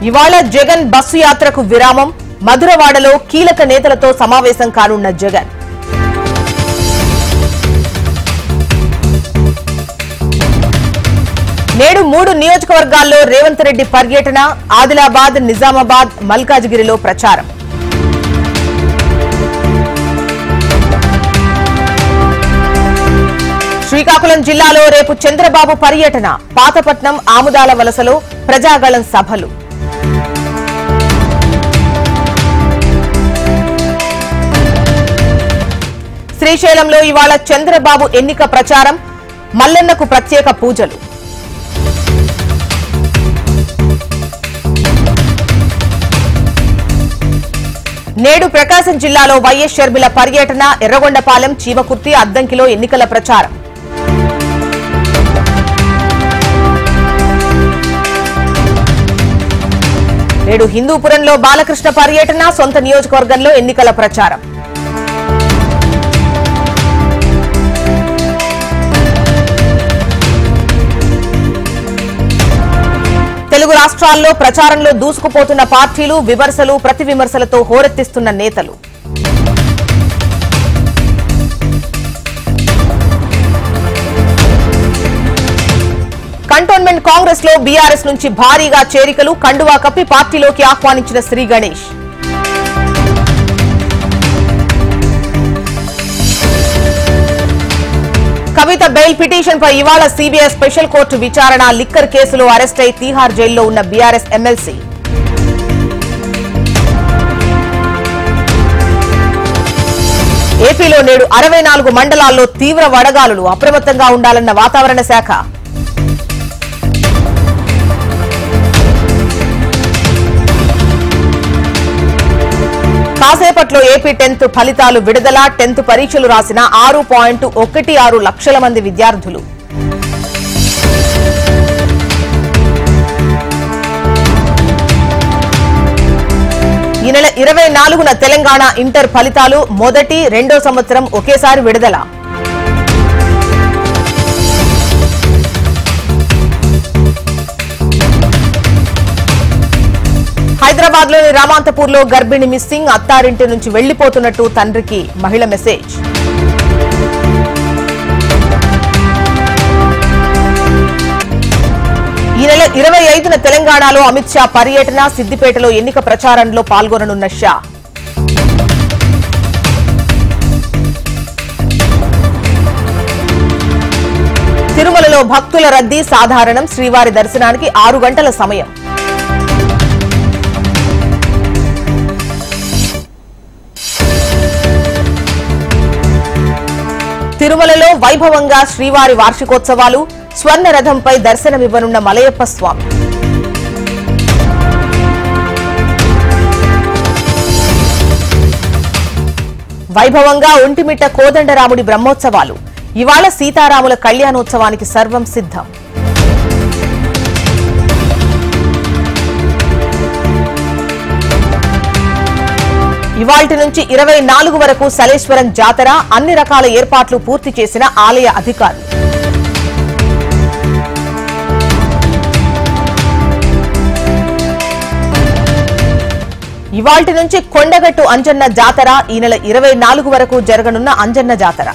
ఇవాళ జగన్ బస్సు యాత్రకు విరామం. మధురవాడలో కీలక నేతలతో సమావేశం కానున్న జగన్. నేడు 3 నియోజకవర్గాల్లో రేవంత్ రెడ్డి పర్యటన. ఆదిలాబాద్, నిజామాబాద్, మల్కాజిగిరిలో ప్రచారం. శ్రీకాకుళం జిల్లాలో రేపు చంద్రబాబు పర్యటన. పాతపట్నం, ఆముదాల వలసలో ప్రజాగళం సభలు. శ్రీశైలంలో ఇవాళ చంద్రబాబు ఎన్నిక ప్రచారం. మల్లన్నకు ప్రత్యేక పూజలు. నేడు ప్రకాశం జిల్లాలో వైఎస్ షర్మిల పర్యటన. ఎర్రగొండపాలెం, చీమకుర్తి, అద్దంకిలో ఎన్నికల ప్రచారం. నేడు హిందూపురంలో బాలకృష్ణ పర్యటన. సొంత నియోజకవర్గంలో ఎన్నికల ప్రచారం. తెలుగు రాష్ట్రాల్లో ప్రచారంలో దూసుకుపోతున్న పార్టీలు. విమర్శలు, ప్రతి విమర్శలతో హోరెత్తిస్తున్న నేతలు. కంటోన్మెంట్ కాంగ్రెస్ లో బీఆర్ఎస్ నుంచి భారీగా చేరికలు. కండువా కప్పి పార్టీలోకి ఆహ్వానించిన శ్రీ గణేష్. కవిత బెయిల్ పిటిషన్ పై ఇవాళ సీబీఐ స్పెషల్ కోర్టు విచారణ. లిక్కర్ కేసులో అరెస్ట్ అయి తీహార్ జైల్లో ఉన్న బీఆర్ఎస్ ఎమ్మెల్సీ. ఏపీలో నేడు 64 మండలాల్లో తీవ్ర వడగాలులు. అప్రమత్తంగా ఉండాలన్న వాతావరణ శాఖ. కాసేపట్లో ఏపీ 10th ఫలితాలు విడుదల. 10th పరీక్షలు రాసిన 6.16 లక్షల మంది విద్యార్థులు. ఈ నెల 24న తెలంగాణ ఇంటర్ ఫలితాలు. మొదటి, రెండో సంవత్సరం ఒకేసారి విడుదల. హైదరాబాద్ లోని రామాంతపూర్ లో గర్భిణి మిస్సింగ్. అత్తారింటి నుంచి వెళ్లిపోతున్నట్టు తండ్రికి మహిళ మెసేజ్. ఈ నెల 25న తెలంగాణలో అమిత్ షా పర్యటన. సిద్దిపేటలో ఎన్నిక ప్రచారంలో పాల్గొననున్న షా. తిరుమలలో భక్తుల రద్దీ సాధారణం. శ్రీవారి దర్శనానికి 6 గంటల సమయం. తిరుమలలో వైభవంగా శ్రీవారి వార్షికోత్సవాలు. స్వర్ణ రథంపై దర్శనమివ్వనున్న మలయప్ప స్వామి. వైభవంగా ఒంటిమిట్ట కోదండరాముడి బ్రహ్మోత్సవాలు. ఇవాళ సీతారాముల కళ్యాణోత్సవానికి సర్వం సిద్ధం. ఇవాల్టి నుంచి 24 వరకు సలేశ్వరం జాతర. అన్ని రకాల ఏర్పాట్లు పూర్తి చేసిన ఆలయ అధికారులు. ఇవాల్టి నుంచి కొండగట్టు అంజన్న జాతర. ఈ నెల 24 వరకు జరగనున్న అంజన్న జాతర.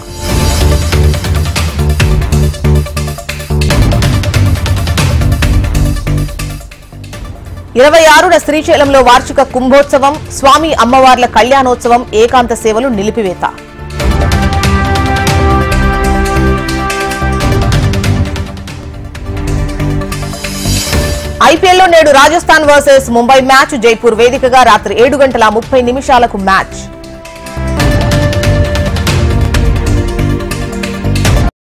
ఇరవై 26న శ్రీశైలంలో వార్షిక కుంభోత్సవం. స్వామి అమ్మవార్ల కళ్యాణోత్సవం. ఏకాంత సేవలు నిలిపివేత. ఐపీఎల్లో నేడు రాజస్థాన్ వర్సెస్ ముంబై మ్యాచ్. జైపూర్ వేదికగా రాత్రి 7:30 మ్యాచ్.